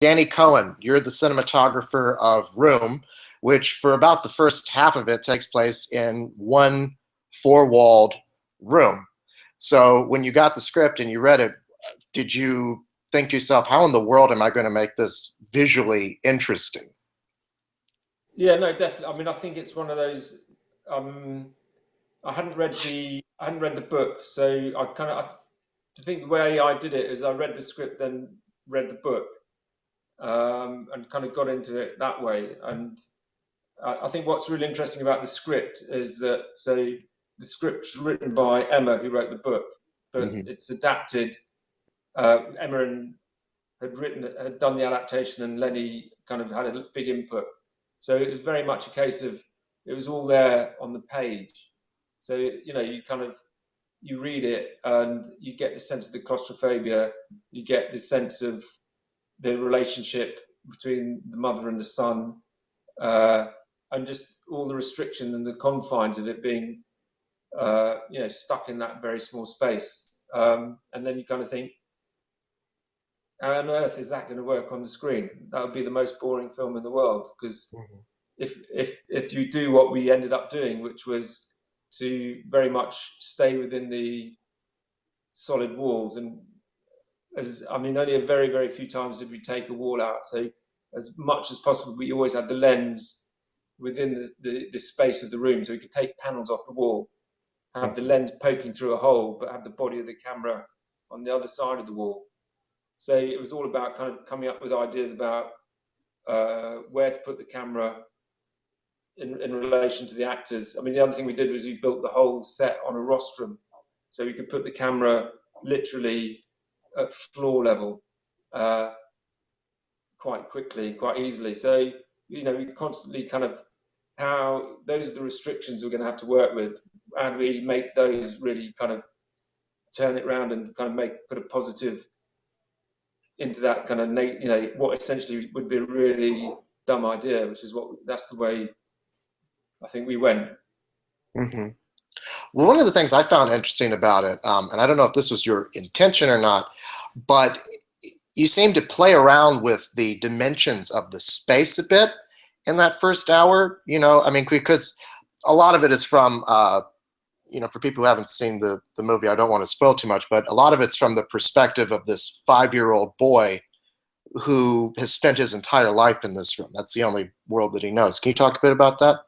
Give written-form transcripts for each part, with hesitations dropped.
Danny Cohen, you're the cinematographer of Room, which for about the first half of it takes place in one four-walled room. So when you got the script and you read it, did you think to yourself, how in the world am I going to make this visually interesting? Yeah, no, definitely. I mean, I think it's one of those. Um, I hadn't read the book, so I think the way I did it is I read the script, then read the book, and kind of got into it that way. And I think what's really interesting about the script is that the script's written by Emma, who wrote the book, but Mm-hmm. it's adapted. Emma had done the adaptation, and Lenny kind of had a big input. So it was very much a case of it was all there on the page. So you kind of you read it and you get the sense of the claustrophobia, you get the sense of the relationship between the mother and the son, uh, and just all the restriction and the confines of it being, stuck in that very small space. And then you kind of think, how on earth is that going to work on the screen? That would be the most boring film in the world. Because if you do what we ended up doing, which was to very much stay within the solid walls, and as I mean, only a very few times did we take a wall out. So as much as possible, we always had the lens within the space of the room, so we could take panels off the wall, have the lens poking through a hole, but have the body of the camera on the other side of the wall. So it was all about kind of coming up with ideas about where to put the camera in relation to the actors. I mean, the other thing we did was we built the whole set on a rostrum, so we could put the camera literally at floor level uh, quite quickly, quite easily. So we constantly kind of how those are the restrictions we're going to have to work with, and we make those really kind of turn it around and kind of put a positive into that kind of what essentially would be a really dumb idea, which is that's the way I think we went. Mm-hmm. Well, one of the things I found interesting about it, and I don't know if this was your intention or not, but you seem to play around with the dimensions of the space a bit in that first hour. I mean, because a lot of it is from, for people who haven't seen the movie, I don't want to spoil too much, but a lot of it's from the perspective of this 5-year-old boy who has spent his entire life in this room. That's the only world that he knows. Can you talk a bit about that?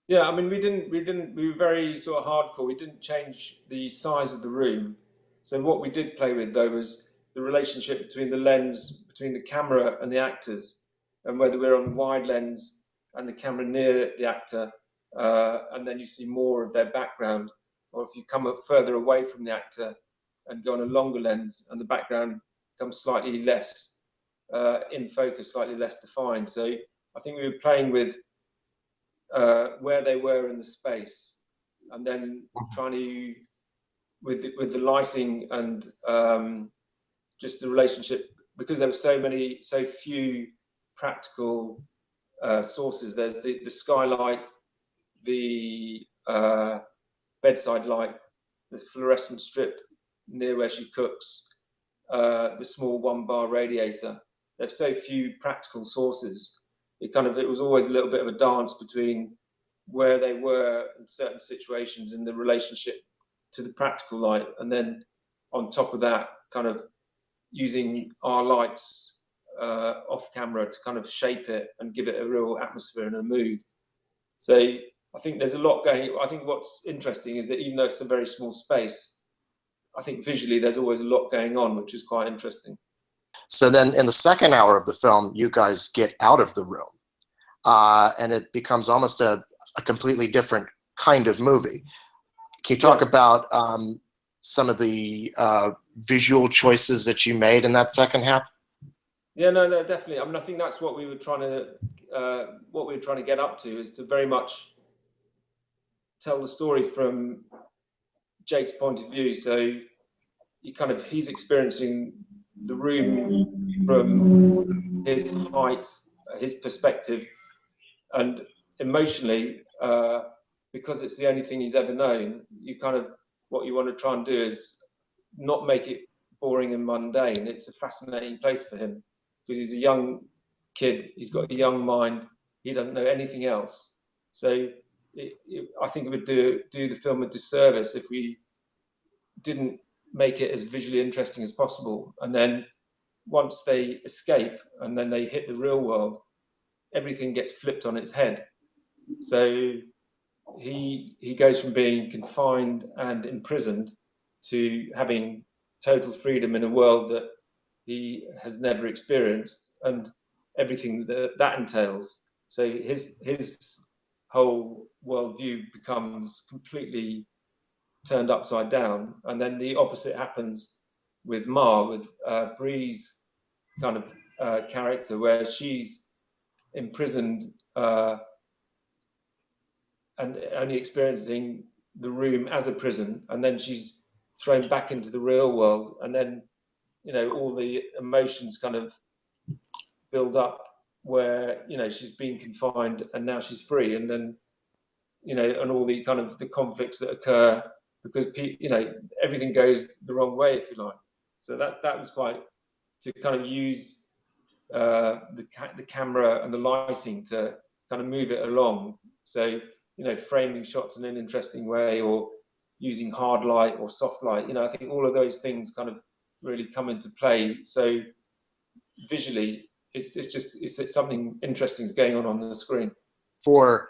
Yeah, I mean, we were very sort of hardcore. We didn't change the size of the room. So what we did play with though was the relationship between the lens, between the camera and the actors, and whether we're on wide lens and the camera near the actor, and then you see more of their background, or if you come up further away from the actor and go on a longer lens and the background comes slightly less in focus, slightly less defined. So I think we were playing with where they were in the space, and then trying to with the lighting and just the relationship, because there were so few practical sources. There's the skylight, the bedside light, the fluorescent strip near where she cooks, the small 1 bar radiator. There's so few practical sources. It was always a little bit of a dance between where they were in certain situations in the relationship to the practical light, and then on top of that, kind of using our lights off camera to kind of shape it and give it a real atmosphere and a mood. So I think there's a lot going. I think what's interesting is that even though it's a very small space, I think visually there's always a lot going on, which is quite interesting. So then in the second hour of the film, you guys get out of the room, and it becomes almost a completely different kind of movie. Can you talk Yeah, about some of the visual choices that you made in that second half? yeah, no, definitely. I mean, I think that's what we were trying to get up to is to very much tell the story from Jake's point of view. So he's experiencing the room from his height, his perspective, and emotionally, because it's the only thing he's ever known. What you want to try and do is not make it boring and mundane. It's a fascinating place for him. because he's a young kid. He's got a young mind. He doesn't know anything else. So I think it would do the film a disservice if we didn't make it as visually interesting as possible. And then once they escape and then they hit the real world, everything gets flipped on its head. So he goes from being confined and imprisoned to having total freedom in a world that he has never experienced, and everything that entails. So his whole worldview becomes completely turned upside down, and then the opposite happens with with Brie's kind of character, where she's imprisoned and only experiencing the room as a prison, and then she's thrown back into the real world, and then all the emotions kind of build up where she's been confined and now she's free, and then and all the kind of the conflicts that occur because everything goes the wrong way, if you like. So that was quite to kind of use the camera and the lighting to kind of move it along. So framing shots in an interesting way, or using hard light or soft light. I think all of those things kind of really come into play. So visually, it's something interesting is going on the screen. For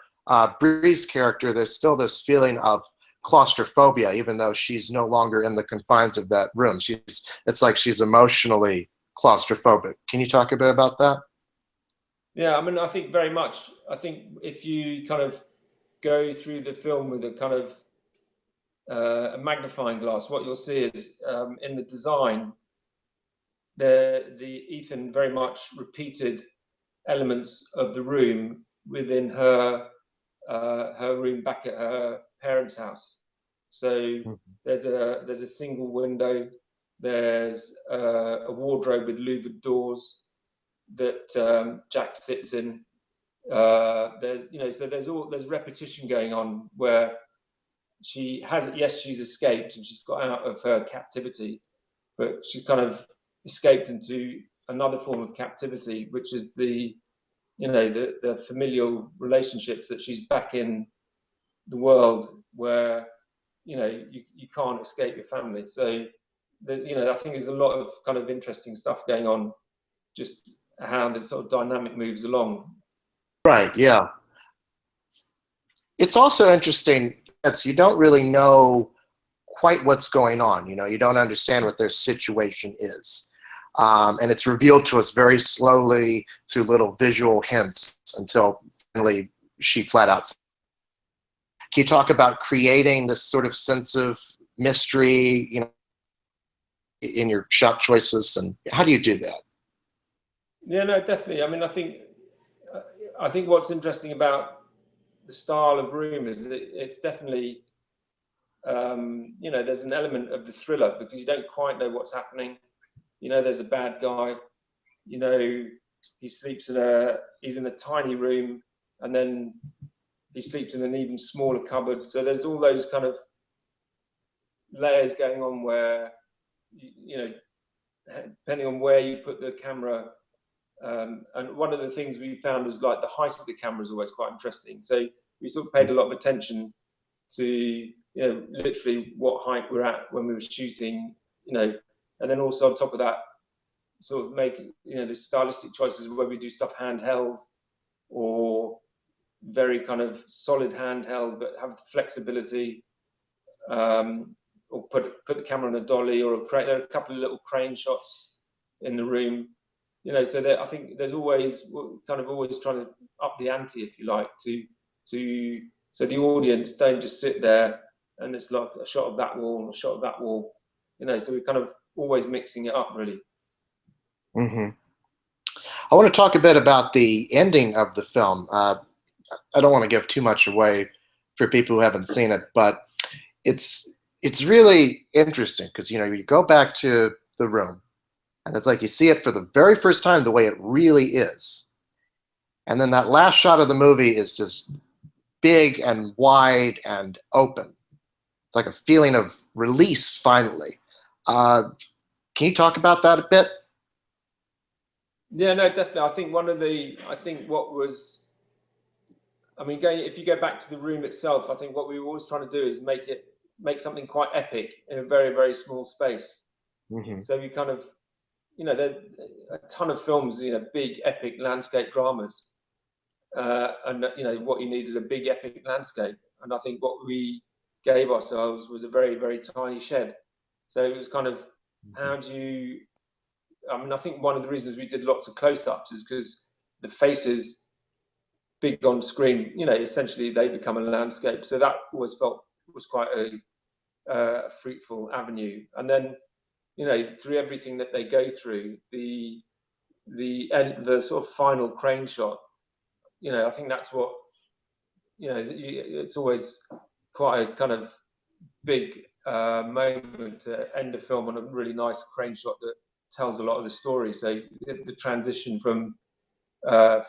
Brie's character, there's still this feeling of claustrophobia, even though she's no longer in the confines of that room. It's like she's emotionally claustrophobic. Can you talk a bit about that? Yeah, I mean, I think very much. I think if you kind of go through the film with a kind of a magnifying glass, what you'll see is in the design, the Ethan very much repeated elements of the room within her room back at her parents' house. So there's a single window. There's a wardrobe with louvered doors that Jack sits in. There's repetition going on where she's escaped and she's got out of her captivity, but she's kind of escaped into another form of captivity, which is the familial relationships, that she's back in the world where you can't escape your family. So I think there's a lot of kind of interesting stuff going on, just how the sort of dynamic moves along. Right, yeah. It's also interesting that you don't really know quite what's going on. You don't understand what their situation is. And it's revealed to us very slowly through little visual hints until finally she flat out. Can you talk about creating this sort of sense of mystery, in your shot choices, and how do you do that? Yeah, no, definitely. I mean, I think what's interesting about the style of room is that it's definitely, there's an element of the thriller because you don't quite know what's happening. There's a bad guy. He sleeps he's in a tiny room, and then he sleeps in an even smaller cupboard. So there's all those kind of layers going on where, depending on where you put the camera. And one of the things we found was like the height of the camera is always quite interesting. So we sort of paid a lot of attention to, literally what height we're at when we were shooting, and then also on top of that, sort of make, the stylistic choices where we do stuff handheld or very kind of solid handheld, but have the flexibility, or put the camera on a dolly or there are a couple of little crane shots in the room. So that I think there's always trying to up the ante, if you like, so the audience don't just sit there and it's like a shot of that wall, a shot of that wall, so we're kind of always mixing it up, really. Mm-hmm. I want to talk a bit about the ending of the film. I don't want to give too much away for people who haven't seen it, but it's really interesting because you go back to the room and it's like you see it for the very first time the way it really is, and then that last shot of the movie is just big and wide and open. It's like a feeling of release finally. Can you talk about that a bit? Yeah, no, definitely. I think what was, I mean, going if you go back to the room itself, I think what we were always trying to do is make something quite epic in a very, very small space. Hmm. So we kind of, there are a ton of films, big epic landscape dramas, and what you need is a big epic landscape. And I think what we gave ourselves was a very, very tiny shed. So it was kind of, how do you? I mean, I think one of the reasons we did lots of close-ups is because the faces big on screen, essentially they become a landscape. So that always felt was quite a fruitful avenue. And then, through everything that they go through, the sort of final crane shot, I think that's what, it's always quite a kind of big moment to end a film on a really nice crane shot that tells a lot of the story. So the transition from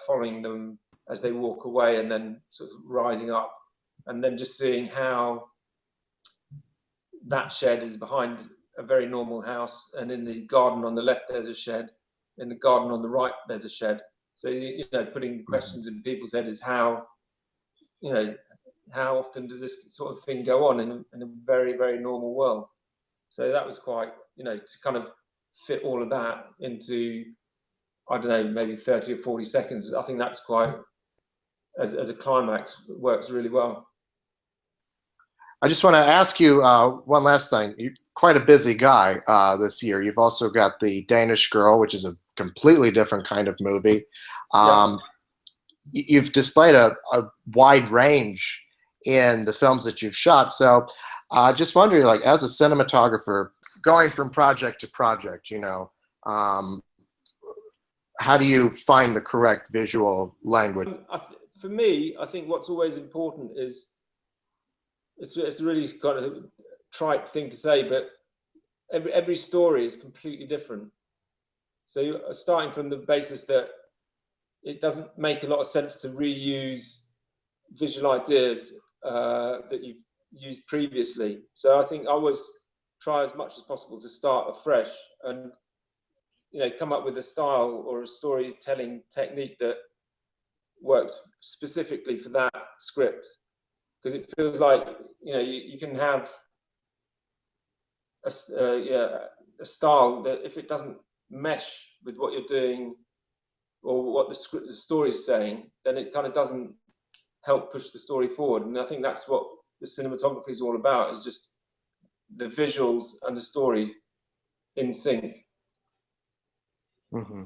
following them as they walk away and then sort of rising up, and then just seeing how that shed is behind a very normal house, and in the garden on the left there's a shed, in the garden on the right there's a shed. So putting questions in people's heads is you know how often does this sort of thing go on in a very, very normal world. So that was quite, to kind of fit all of that into, I don't know, maybe 30 or 40 seconds. I think that's quite, as a climax, works really well. I just want to ask you one last thing. You're quite a busy guy this year. You've also got the Danish Girl, which is a completely different kind of movie. Yeah. Um, you've displayed a wide range in the films that you've shot. So, just wondering, like, as a cinematographer, going from project to project, um, how do you find the correct visual language? For me, I think what's always important is it's a really kind of trite thing to say, but every story is completely different. So you're starting from the basis that it doesn't make a lot of sense to reuse visual ideas that you've used previously. So I think I always try as much as possible to start afresh and come up with a style or a storytelling technique that works specifically for that script, because it feels like you can have a style that if it doesn't mesh with what you're doing or what the story is saying, then it kind of doesn't help push the story forward. And I think that's what the cinematography is all about, is just the visuals and the story in sync. Hmm.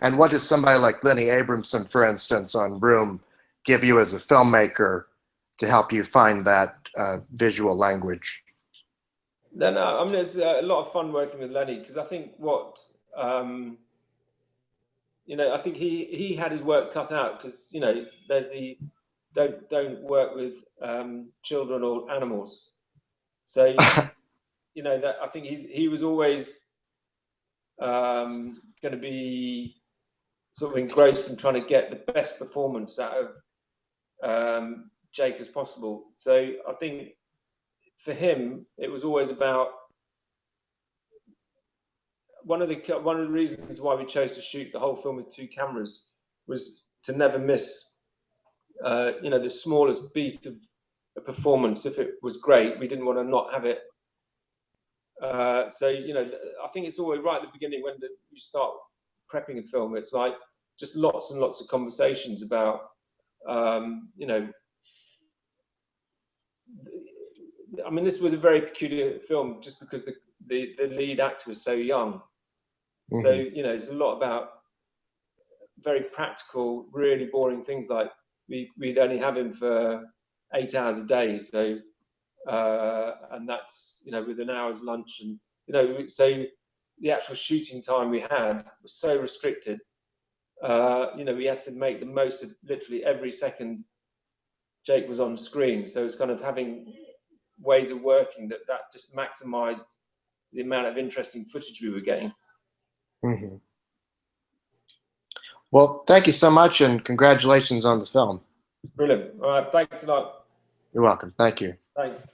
And what does somebody like Lenny Abrahamson, for instance, on Room, give you as a filmmaker to help you find that visual language? Then I mean, it's a lot of fun working with Lenny, because I think um, I think he had his work cut out, because there's the don't work with children or animals. So that I think he was always going to be sort of engrossed in trying to get the best performance out of Jake as possible. So I think for him, it was always about one of the reasons why we chose to shoot the whole film with two cameras was to never miss, the smallest beat of a performance. If it was great, we didn't want to not have it. So I think it's always right at the beginning when you start prepping a film. It's like just lots and lots of conversations about, I mean, this was a very peculiar film just because the lead actor was so young. So Hmm. it's a lot about very practical, really boring things like we'd only have him for 8 hours a day. So and that's with an hour's lunch, and so the actual shooting time we had was so restricted. We had to make the most of literally every second Jake was on screen. So it's kind of having ways of working that just maximized the amount of interesting footage we were getting. Hmm. Well, thank you so much, and congratulations on the film. Brilliant. All right, thanks a lot. You're welcome. Thank you. Thanks.